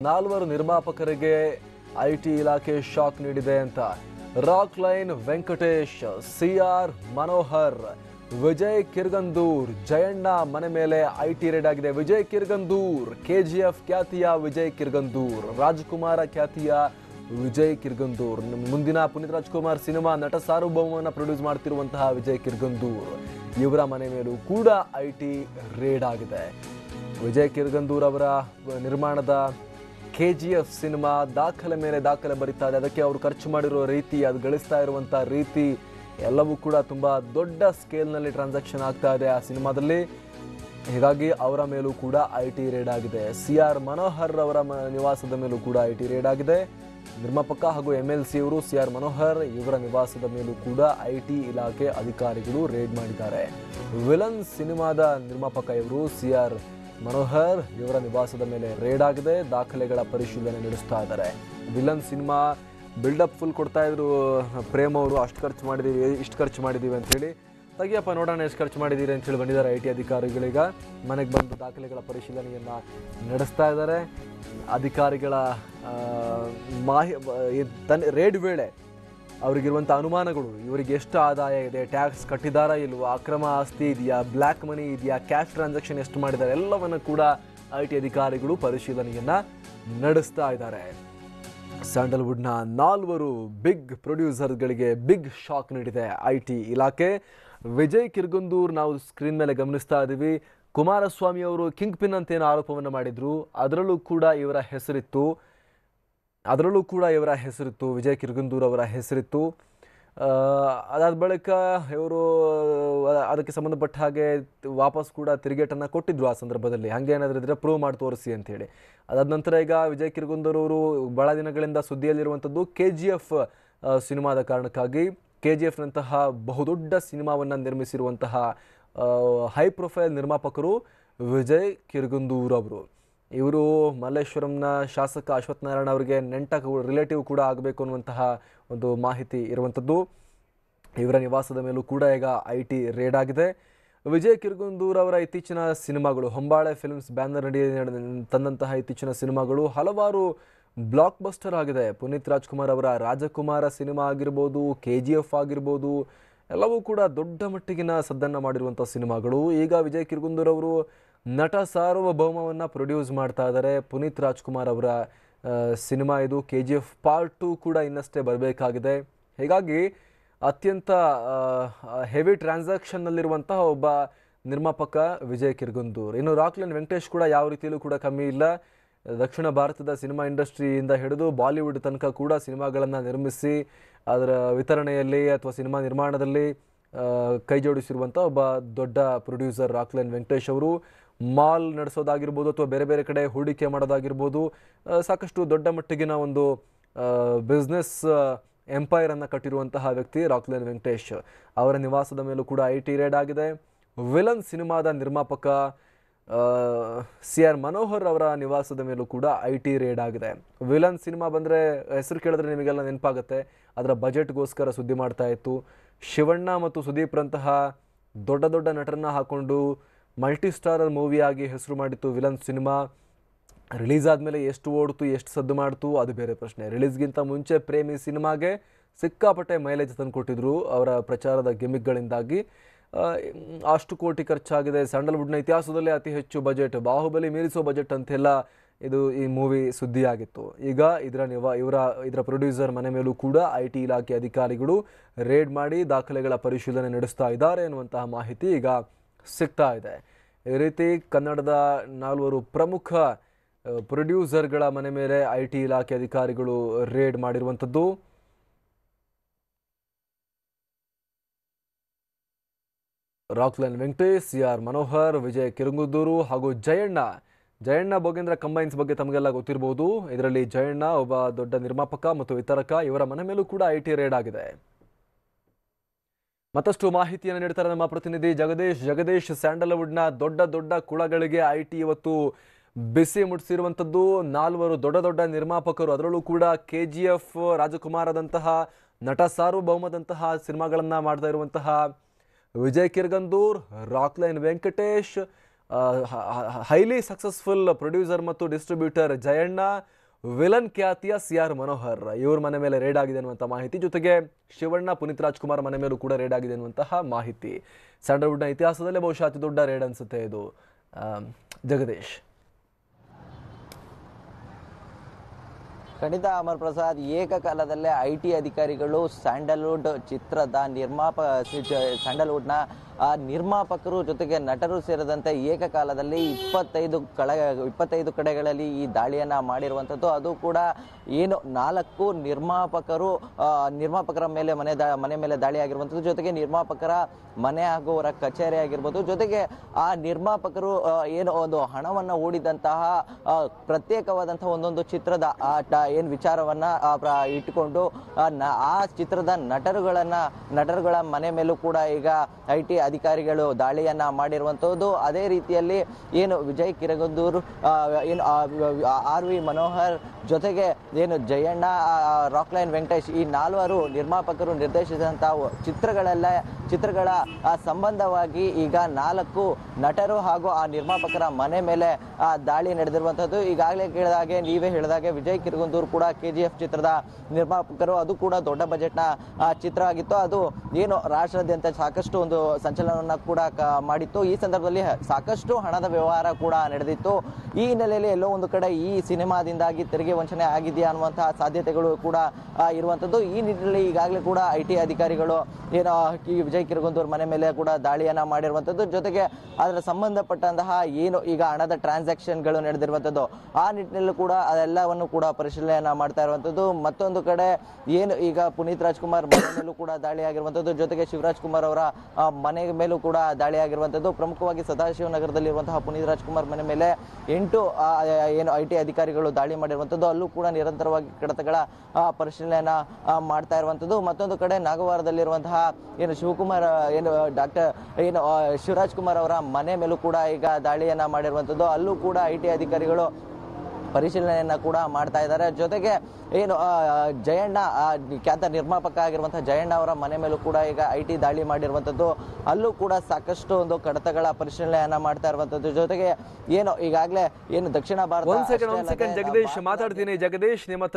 ನಾಲ್ವರು ನಿರ್ಮಾಪಕರಿಗೆ ಐಟಿ ಇಲಾಖೆ ಶಾಕ್ ನೀಡಿದೆ ಅಂತ ರಾಕ್ ಲೈನ್ ವೆಂಕಟೇಶ್, ಸಿಆರ್ ಮನೋಹರ್, ವಿಜಯ್ ಕಿರ್ಗಂದೂರ್, ಜಯಣ್ಣ ಮನೆ ಮೇಲೆ ಐಟಿ ರೇಡ್ ಆಗಿದೆ. ವಿಜಯ್ ಕಿರ್ಗಂದೂರ್ ಕೆಜಿಎಫ್ ಖ್ಯಾತಿಯ ವಿಜಯ್ ಕಿರ್ಗಂದೂರ್, ರಾಜಕುಮಾರ ಖ್ಯಾತಿಯ ವಿಜಯ್ ಕಿರ್ಗಂದೂರ್, ಮುಂದಿನ ಪುನೀತ್ ರಾಜ್ಕುಮಾರ್ ಸಿನಿಮಾ ನಟ ಸಾರ್ವಭೌಮವನ್ನು ಪ್ರೊಡ್ಯೂಸ್ ಮಾಡ್ತಿರುವಂತಹ ವಿಜಯ್ ಕಿರ್ಗಂದೂರ್, ಇವರ ಮನೆ ಮೇಲೂ ಕೂಡ ಐಟಿ ರೇಡ್ ಆಗಿದೆ. ವಿಜಯ್ ಕಿರ್ಗಂದೂರ್ ಅವರ ನಿರ್ಮಾಣದ ಕೆಜಿಎಫ್ ಸಿನಿಮಾ ದಾಖಲೆ ಮೇಲೆ ದಾಖಲೆ ಬರೀತಾ ಇದೆ. ಅದಕ್ಕೆ ಅವರು ಖರ್ಚು ಮಾಡಿರೋ ರೀತಿ, ಅದು ಗಳಿಸ್ತಾ ಇರುವಂಥ ರೀತಿ ಎಲ್ಲವೂ ಕೂಡ ತುಂಬ ದೊಡ್ಡ ಸ್ಕೇಲ್ನಲ್ಲಿ ಟ್ರಾನ್ಸಾಕ್ಷನ್ ಆಗ್ತಾ ಇದೆ ಆ ಸಿನಿಮಾದಲ್ಲಿ. ಹೀಗಾಗಿ ಅವರ ಮೇಲೂ ಕೂಡ ಐಟಿ ರೇಡ್ ಆಗಿದೆ. ಸಿಆರ್ ಮನೋಹರ್ ಅವರ ನಿವಾಸದ ಮೇಲೂ ಕೂಡ ಐಟಿ ರೇಡ್ ಆಗಿದೆ. ನಿರ್ಮಾಪಕ ಹಾಗೂ MLC ಅವರು ಸಿಆರ್ ಮನೋಹರ್ ಇವರ ನಿವಾಸದ ಮೇಲೂ ಕೂಡ ಐಟಿ ಇಲಾಖೆ ಅಧಿಕಾರಿಗಳು ರೇಡ್ ಮಾಡಿದ್ದಾರೆ. ವಿಲನ್ ಸಿನಿಮಾದ ನಿರ್ಮಾಪಕ ಇವರು ಸಿಆರ್ ಮನೋಹರ್ ಇವರ ನಿವಾಸದ ಮೇಲೆ ರೇಡ್ ಆಗಿದೆ. ದಾಖಲೆಗಳ ಪರಿಶೀಲನೆ ನಡೆಸ್ತಾ ಇದ್ದಾರೆ. ವಿಲನ್ ಸಿನಿಮಾ ಬಿಲ್ಡಪ್ ಫುಲ್ ಕೊಡ್ತಾ ಇದ್ರು ಪ್ರೇಮ್ ಅವರು, ಅಷ್ಟು ಖರ್ಚು ಮಾಡಿದ್ದೀವಿ, ಇಷ್ಟು ಖರ್ಚು ಮಾಡಿದ್ದೀವಿ ಅಂಥೇಳಿ. ತೆಗಿಯಪ್ಪ ನೋಡೋಣ ಎಷ್ಟು ಖರ್ಚು ಮಾಡಿದ್ದೀರಿ ಅಂತೇಳಿ ಬಂದಿದ್ದಾರೆ ಐಟಿ ಅಧಿಕಾರಿಗಳೀಗ. ಮನೆಗೆ ಬಂದು ದಾಖಲೆಗಳ ಪರಿಶೀಲನೆಯನ್ನು ನಡೆಸ್ತಾ ಇದ್ದಾರೆ. ಅಧಿಕಾರಿಗಳ ರೇಡ್ ವೇಳೆ ಅವರಿಗಿರುವಂಥ ಅನುಮಾನಗಳು, ಇವರಿಗೆ ಎಷ್ಟು ಆದಾಯ ಇದೆ, ಟ್ಯಾಕ್ಸ್ ಕಟ್ಟಿದಾರಾ ಇಲ್ವಾ, ಅಕ್ರಮ ಆಸ್ತಿ ಇದೆಯಾ, ಬ್ಲ್ಯಾಕ್ ಮನಿ ಇದೆಯಾ, ಕ್ಯಾಶ್ ಟ್ರಾನ್ಸಾಕ್ಷನ್ ಎಷ್ಟು ಮಾಡಿದ್ದಾರೆ, ಎಲ್ಲವನ್ನು ಕೂಡ ಐಟಿ ಅಧಿಕಾರಿಗಳು ಪರಿಶೀಲನೆಯನ್ನು ನಡೆಸ್ತಾ ಇದ್ದಾರೆ. ಸ್ಯಾಂಡಲ್ವುಡ್ನ 4 ಬಿಗ್ ಪ್ರೊಡ್ಯೂಸರ್ಗಳಿಗೆ ಬಿಗ್ ಶಾಕ್ ನೀಡಿದೆ ಐಟಿ ಇಲಾಖೆ. ವಿಜಯ್ ಕಿರ್ಗಂದೂರ್ ನಾವು ಸ್ಕ್ರೀನ್ ಮೇಲೆ ಗಮನಿಸ್ತಾ ಇದ್ದೀವಿ. ಕುಮಾರಸ್ವಾಮಿ ಅವರು ಕಿಂಗ್ ಪಿನ್ ಅಂತ ಏನೋ ಆರೋಪವನ್ನು ಮಾಡಿದ್ರು, ಅದರಲ್ಲೂ ಕೂಡ ಇವರ ಹೆಸರಿತ್ತು, ವಿಜಯ್ ಕಿರ್ಗಂದೂರ್ ಅವರ ಹೆಸರಿತ್ತು. ಅದಾದ ಬಳಿಕ ಇವರು ಅದಕ್ಕೆ ಸಂಬಂಧಪಟ್ಟ ಹಾಗೆ ವಾಪಸ್ ಕೂಡ ತಿರುಗೇಟನ್ನು ಕೊಟ್ಟಿದ್ರು ಆ ಸಂದರ್ಭದಲ್ಲಿ, ಹಾಗೆ ಏನಾದರೂ ಇದ್ರೆ ಪ್ರೂವ್ ಮಾಡಿ ತೋರಿಸಿ ಅಂಥೇಳಿ. ಅದಾದ ನಂತರ ಈಗ ವಿಜಯ್ ಕಿರ್ಗಂದೂರ್ ಅವರು ಬಹಳ ದಿನಗಳಿಂದ ಸುದ್ದಿಯಲ್ಲಿರುವಂಥದ್ದು KGF ಸಿನಿಮಾದ ಕಾರಣಕ್ಕಾಗಿ. KGFನಂತಹ ಬಹುದೊಡ್ಡ ಸಿನಿಮಾವನ್ನು ನಿರ್ಮಿಸಿರುವಂತಹ ಹೈ ಪ್ರೊಫೈಲ್ ನಿರ್ಮಾಪಕರು ವಿಜಯ್ ಕಿರ್ಗಂದೂರ್ ಅವರು. ಇವರು ಮಲ್ಲೇಶ್ವರಂನ ಶಾಸಕ ಅಶ್ವಥ್ ನಾರಾಯಣ ಅವರಿಗೆ ರಿಲೇಟಿವ್ ಕೂಡ ಆಗಬೇಕು ಅನ್ನುವಂತಹ ಒಂದು ಮಾಹಿತಿ ಇರುವಂಥದ್ದು. ಇವರ ನಿವಾಸದ ಮೇಲೂ ಕೂಡ ಈಗ ಐಟಿ ರೇಡ್ ಆಗಿದೆ. ವಿಜಯ್ ಕಿರ್ಗಂದೂರ್ ಅವರ ಇತ್ತೀಚಿನ ಸಿನಿಮಾಗಳು, ಹೊಂಬಾಳೆ ಫಿಲ್ಮ್ಸ್ ಬ್ಯಾನರ್ ಅಡಿ ತಂದಂತಹ ಇತ್ತೀಚಿನ ಸಿನಿಮಾಗಳು ಹಲವಾರು ಬ್ಲಾಕ್ ಬಸ್ಟರ್ ಆಗಿದೆ. ಪುನೀತ್ ರಾಜ್ಕುಮಾರ್ ಅವರ ರಾಜಕುಮಾರ ಸಿನಿಮಾ ಆಗಿರ್ಬೋದು, KGF ಆಗಿರ್ಬೋದು, ಎಲ್ಲವೂ ಕೂಡ ದೊಡ್ಡ ಮಟ್ಟಿಗಿನ ಸದ್ದನ್ನು ಮಾಡಿರುವಂಥ ಸಿನಿಮಾಗಳು. ಈಗ ವಿಜಯ್ ಕಿರ್ಗಂದೂರ್ ಅವರು ನಟ ಸಾರ್ವಭೌಮವನ್ನು ಪ್ರೊಡ್ಯೂಸ್ ಮಾಡ್ತಾ ಇದ್ದಾರೆ. ಪುನೀತ್ ರಾಜ್ಕುಮಾರ್ ಅವರ ಸಿನಿಮಾ ಇದು. KGF ಪಾರ್ಟ್ 2 ಕೂಡ ಇನ್ನಷ್ಟೇ ಬರಬೇಕಾಗಿದೆ. ಹೀಗಾಗಿ ಅತ್ಯಂತ ಹೆವಿ ಟ್ರಾನ್ಸಾಕ್ಷನ್ನಲ್ಲಿರುವಂತಹ ಒಬ್ಬ ನಿರ್ಮಾಪಕ ವಿಜಯ್ ಕಿರ್ಗಂದೂರ್. ಇನ್ನು ರಾಕ್ ಲೈನ್ ವೆಂಕಟೇಶ್ ಕೂಡ ಯಾವ ರೀತಿಯಲ್ಲೂ ಕೂಡ ಕಮ್ಮಿ ಇಲ್ಲ. ದಕ್ಷಿಣ ಭಾರತದ ಸಿನಿಮಾ ಇಂಡಸ್ಟ್ರಿಯಿಂದ ಹಿಡಿದು ಬಾಲಿವುಡ್ ತನಕ ಕೂಡ ಸಿನಿಮಾಗಳನ್ನು ನಿರ್ಮಿಸಿ ಅದರ ವಿತರಣೆಯಲ್ಲಿ ಅಥವಾ ಸಿನಿಮಾ ನಿರ್ಮಾಣದಲ್ಲಿ ಕೈ ಜೋಡಿಸಿರುವಂಥ ಒಬ್ಬ ದೊಡ್ಡ ಪ್ರೊಡ್ಯೂಸರ್ ರಾಕ್ ಲೈನ್ ವೆಂಕಟೇಶ್ ಅವರು. ಮಾಲ್ ನಡೆಸೋದಾಗಿರ್ಬೋದು ಅಥವಾ ಬೇರೆ ಬೇರೆ ಕಡೆ ಹೂಡಿಕೆ ಮಾಡೋದಾಗಿರ್ಬೋದು, ಸಾಕಷ್ಟು ದೊಡ್ಡ ಮಟ್ಟಿಗಿನ ಒಂದು ಬಿಸ್ನೆಸ್ ಎಂಪೈರನ್ನು ಕಟ್ಟಿರುವಂತಹ ವ್ಯಕ್ತಿ ರಾಕ್ ಲೈನ್ ವೆಂಕಟೇಶ್. ಅವರ ನಿವಾಸದ ಮೇಲೂ ಕೂಡ ಐಟಿ ರೇಡ್ ಆಗಿದೆ. ವಿಲನ್ ಸಿನಿಮಾದ ನಿರ್ಮಾಪಕ ಸಿಆರ್ ಮನೋಹರ್ ಅವರ ನಿವಾಸದ ಮೇಲೂ ಕೂಡ ಐಟಿ ರೇಡ್ ಆಗಿದೆ. ವಿಲನ್ ಸಿನಿಮಾ ಬಂದರೆ ಹೆಸರು ಕೇಳಿದ್ರೆ ನಿಮಗೆಲ್ಲ ನೆನಪಾಗುತ್ತೆ, ಅದರ ಬಜೆಟ್ಗೋಸ್ಕರ ಸುದ್ದಿ ಮಾಡ್ತಾ ಇತ್ತು. ಶಿವಣ್ಣ ಮತ್ತು ಸುದೀಪ್ರಂತಹ ದೊಡ್ಡ ದೊಡ್ಡ ನಟರನ್ನ ಹಾಕೊಂಡು ಮಲ್ಟಿ ಸ್ಟಾರರ್ ಮೂವಿಯಾಗಿ ಹೆಸರು ಮಾಡಿತ್ತು ವಿಲನ್ ಸಿನಿಮಾ. ರಿಲೀಸ್ ಆದಮೇಲೆ ಎಷ್ಟು ಓಡ್ತು, ಎಷ್ಟು ಸದ್ದು ಮಾಡ್ತು ಅದು ಬೇರೆ ಪ್ರಶ್ನೆ. ರಿಲೀಸ್ಗಿಂತ ಮುಂಚೆ ಪ್ರೇಮಿ ಸಿನಿಮಾಗೆ ಸಿಕ್ಕಾಪಟ್ಟೆ ಮೈಲೇಜ್ ತಂದು ಕೊಟ್ಟಿದ್ರು ಅವರ ಪ್ರಚಾರದ ಗಿಮಿಕ್ಗಳಿಂದಾಗಿ. ಅಷ್ಟು ಕೋಟಿ ಖರ್ಚಾಗಿದೆ. ಸ್ಯಾಂಡಲ್ವುಡ್ನ ಇತಿಹಾಸದಲ್ಲೇ ಅತಿ ಹೆಚ್ಚು ಬಜೆಟ್, ಬಾಹುಬಲಿ ಮೀರಿಸೋ ಬಜೆಟ್ ಅಂತೆಲ್ಲ ಈ ಮೂವಿ ಸುದ್ದಿಯಾಗಿತ್ತು. ಈಗ ಇದರ ಪ್ರೊಡ್ಯೂಸರ್ ಮನೆ ಮೇಲೂ ಕೂಡ ಐಟಿ ಇಲಾಖೆ ಅಧಿಕಾರಿಗಳು ರೇಡ್ ಮಾಡಿ ದಾಖಲೆಗಳ ಪರಿಶೀಲನೆ ನಡೆಸ್ತಾ ಇದ್ದಾರೆ ಎನ್ನುವಂತಹ ಮಾಹಿತಿ ಈಗ ಸಿಗ್ತಾ ಇದೆ. ಈ ರೀತಿ ಕನ್ನಡದ 4 ಪ್ರಮುಖ ಪ್ರೊಡ್ಯೂಸರ್ಗಳ ಮನೆ ಮೇಲೆ ಐಟಿ ಇಲಾಖೆ ಅಧಿಕಾರಿಗಳು ರೇಡ್ ಮಾಡಿರುವಂಥದ್ದು. ರಾಕ್ ಲೈನ್ ವೆಂಕಟೇಶ್, ಸಿಆರ್ ಮನೋಹರ್, ವಿಜಯ್ ಕಿರ್ಗಂದೂರು ಹಾಗೂ ಜಯಣ್ಣ ಭೋಗೇಂದ್ರ ಕಂಬೈನ್ಸ್ ಬಗ್ಗೆ ತಮಗೆಲ್ಲ ಗೊತ್ತಿರಬಹುದು. ಇದರಲ್ಲಿ ಜಯಣ್ಣ ಒಬ್ಬ ದೊಡ್ಡ ನಿರ್ಮಾಪಕ ಮತ್ತು ವಿತರಕ. ಇವರ ಮನೆ ಮೇಲೂ ಕೂಡ ಐಟಿ ರೇಡ್ ಆಗಿದೆ. ಮತ್ತಷ್ಟು ಮಾಹಿತಿಯನ್ನು ನೀಡ್ತಾರೆ ನಮ್ಮ ಪ್ರತಿನಿಧಿ ಜಗದೀಶ್. ಸ್ಯಾಂಡಲ್ವುಡ್ನ ದೊಡ್ಡ ಕುಳಗಳಿಗೆ ಐಟಿ ಇವತ್ತು ಬಿಸಿ ಮುಟ್ಟಿಸಿರುವಂಥದ್ದು. 4 ದೊಡ್ಡ ನಿರ್ಮಾಪಕರು, ಅದರಲ್ಲೂ ಕೂಡ KGF, ರಾಜಕುಮಾರದಂತಹ, ನಟ ಸಾರ್ವಭೌಮದಂತಹ ಸಿನಿಮಾಗಳನ್ನು ಮಾಡ್ತಾ ಇರುವಂತಹ Vijay Kiragandur, rock line Venkatesh, highly successful producer ಮತ್ತು ಡಿಸ್ಟ್ರಿಬ್ಯೂಟರ್ ಜಯಣ್ಣ, ವಿಲನ್ ಖ್ಯಾತಿಯ CR ಮನೋಹರ್ ಇವ್ರ ಮನೆ ಮೇಲೆ ರೇಡ್ ಆಗಿದೆ ಅನ್ನುವಂಥ ಮಾಹಿತಿ, ಜೊತೆಗೆ ಶಿವಣ್ಣ, ಪುನೀತ್ ರಾಜ್ಕುಮಾರ್ ಮನೆ ಮೇಲೂ ಕೂಡ ರೇಡ್ ಆಗಿದೆ ಅನ್ನುವಂತಹ ಮಾಹಿತಿ. ಸ್ಯಾಂಡಲ್ವುಡ್ನ ಇತಿಹಾಸದಲ್ಲೇ ಬಹುಶಃ ಅತಿ ದೊಡ್ಡ ರೇಡ್ ಅನ್ಸುತ್ತೆ ಇದು. ಜಗದೀಶ್. ಖಂಡಿತ ಅಮರ್ ಪ್ರಸಾದ್, ಏಕಕಾಲದಲ್ಲೇ IT ಅಧಿಕಾರಿಗಳು ಸ್ಯಾಂಡಲ್ವುಡ್ನ ನಿರ್ಮಾಪಕರು ಜೊತೆಗೆ ನಟರು ಸೇರಿದಂತೆ ಏಕಕಾಲದಲ್ಲಿ 25 ಕಡೆಗಳಲ್ಲಿ ಈ ದಾಳಿಯನ್ನ ಮಾಡಿರುವಂಥದ್ದು. ಅದು ಕೂಡ ಏನು 4 ನಿರ್ಮಾಪಕರ ಮೇಲೆ ಮನೆ ಮೇಲೆ ದಾಳಿ ಆಗಿರುವಂಥದ್ದು, ಜೊತೆಗೆ ನಿರ್ಮಾಪಕರ ಮನೆ ಹಾಗೂ ಅವರ ಕಚೇರಿ ಆಗಿರ್ಬೋದು, ಜೊತೆಗೆ ಆ ನಿರ್ಮಾಪಕರು ಏನು ಒಂದು ಹಣವನ್ನು ಹೂಡಿದಂತಹ ಪ್ರತ್ಯೇಕವಾದಂತಹ ಒಂದೊಂದು ಚಿತ್ರದ ಏನು ವಿಚಾರವನ್ನ ಇಟ್ಟುಕೊಂಡು ಆ ಚಿತ್ರದ ನಟರುಗಳ ಮನೆ ಮೇಲೂ ಕೂಡ ಈಗ IT ಅಧಿಕಾರಿಗಳು ದಾಳಿಯನ್ನ ಮಾಡಿರುವಂತದ್ದು. ಅದೇ ರೀತಿಯಲ್ಲಿ ಏನು ವಿಜಯ್ ಕಿರಗಂದೂರು, ಏನು RV ಮನೋಹರ್, ಜೊತೆಗೆ ಏನು ಜಯಣ್ಣ, ರಾಕ್ಲೈನ್ ವೆಂಕಟೇಶ್, ಈ 4 ನಿರ್ಮಾಪಕರು ನಿರ್ದೇಶಿಸಿದಂತಹ ಚಿತ್ರಗಳ ಸಂಬಂಧವಾಗಿ ಈಗ 4 ನಟರು ಹಾಗೂ ಆ ನಿರ್ಮಾಪಕರ ಮನೆ ಮೇಲೆ ದಾಳಿ ನಡೆದಿರುವಂತದ್ದು. ಈಗಾಗಲೇ ನೀವೇ ಹೇಳಿದಾಗೆ ವಿಜಯ್ ಕಿರಗಂದೂರು ಕೂಡ KGF ಚಿತ್ರದ ನಿರ್ಮಾಪಕರು. ಅದು ಕೂಡ ದೊಡ್ಡ ಬಜೆಟ್ನ ಚಿತ್ರ ಆಗಿತ್ತು. ಅದು ಏನು ರಾಷ್ಟ್ರಾದ್ಯಂತ ಸಾಕಷ್ಟು ಒಂದು ಸಂಚಲನವನ್ನ ಕೂಡ ಮಾಡಿತ್ತು. ಈ ಸಂದರ್ಭದಲ್ಲಿ ಸಾಕಷ್ಟು ಹಣದ ವ್ಯವಹಾರ ಕೂಡ ನಡೆದಿತ್ತು. ಈ ಹಿನ್ನೆಲೆಯಲ್ಲಿ ಎಲ್ಲೋ ಒಂದು ಕಡೆ ಈ ಸಿನಿಮಾದಿಂದಾಗಿ ತೆರಿಗೆ ವಂಚನೆ ಆಗಿದೆಯಾ ಅನ್ನುವಂತಹ ಸಾಧ್ಯತೆಗಳು ಕೂಡ ಇರುವಂತದ್ದು. ಈ ನಿಟ್ಟಿನಲ್ಲಿ ಈಗಾಗಲೇ ಕೂಡ IT ಅಧಿಕಾರಿಗಳು ಏನೋ ವಿಜಯ್ ಕಿರಗಂದೂರ್ ಮನೆ ಮೇಲೆ ಕೂಡ ದಾಳಿಯನ್ನ ಮಾಡಿರುವಂತದ್ದು. ಜೊತೆಗೆ ಅದರ ಸಂಬಂಧಪಟ್ಟಂತಹ ಏನು ಈಗ ಹಣದ ಟ್ರಾನ್ಸಾಕ್ಷನ್ಗಳು ನಡೆದಿರುವಂತದ್ದು, ಆ ನಿಟ್ಟಿನಲ್ಲೂ ಕೂಡ ಅದೆಲ್ಲವನ್ನು ಕೂಡ ಪರಿಶೀಲನೆಯನ್ನ ಮಾಡ್ತಾ ಇರುವಂತದ್ದು. ಮತ್ತೊಂದು ಕಡೆ ಏನು ಈಗ ಪುನೀತ್ ರಾಜ್ಕುಮಾರ್ ಮನೆ ಮೇಲೂ ಕೂಡ ದಾಳಿ ಆಗಿರುವಂತದ್ದು, ಜೊತೆಗೆ ಶಿವರಾಜ್ ಕುಮಾರ್ ಅವರ ಮನೆ ಮೇಲೂ ಕೂಡ ದಾಳಿ ಆಗಿರುವಂತದ್ದು. ಪ್ರಮುಖವಾಗಿ ಸದಾಶಿವನಗರದಲ್ಲಿರುವಂತಹ ಪುನೀತ್ ರಾಜ್ಕುಮಾರ್ ಮನೆ ಮೇಲೆ 8 ಏನು IT ಅಧಿಕಾರಿಗಳು ದಾಳಿ ಮಾಡಿರುವಂತದ್ದು. ಅಲ್ಲೂ ಕೂಡ ನಿರಂತರವಾಗಿ ಕಡತಗಳ ಪರಿಶೀಲನೆಯನ್ನ ಮಾಡ್ತಾ ಇರುವಂತದ್ದು. ಮತ್ತೊಂದು ಕಡೆ ನಾಗವಾರದಲ್ಲಿರುವಂತಹ ಏನು ಶಿವಕುಮಾರ್ ಏನು ಶಿವರಾಜ್ ಕುಮಾರ್ ಅವರ ಮನೆ ಮೇಲೂ ಕೂಡ ಈಗ ದಾಳಿಯನ್ನ ಮಾಡಿರುವಂತದ್ದು. ಅಲ್ಲೂ ಕೂಡ IT ಅಧಿಕಾರಿಗಳು ಪರಿಶೀಲನೆಯನ್ನ ಕೂಡ ಮಾಡ್ತಾ ಇದ್ದಾರೆ. ಜೊತೆಗೆ ಏನು ಜಯಣ್ಣ, ಖ್ಯಾತ ನಿರ್ಮಾಪಕ ಆಗಿರುವಂತಹ ಜಯಣ್ಣ ಅವರ ಮನೆ ಮೇಲೂ ಕೂಡ ಈಗ IT ದಾಳಿ ಮಾಡಿರುವಂತದ್ದು. ಅಲ್ಲೂ ಕೂಡ ಸಾಕಷ್ಟು ಒಂದು ಕಡತಗಳ ಪರಿಶೀಲನೆಯನ್ನ ಮಾಡ್ತಾ ಇರುವಂತದ್ದು. ಜೊತೆಗೆ ಏನು ಈಗಾಗಲೇ ಏನು ದಕ್ಷಿಣ ಭಾರತ ಜಗದೀಶ್ ಮಾತಾಡ್ತೀನಿ. ಜಗದೀಶ್, ನಿಮ್ಮ ಹತ್ರ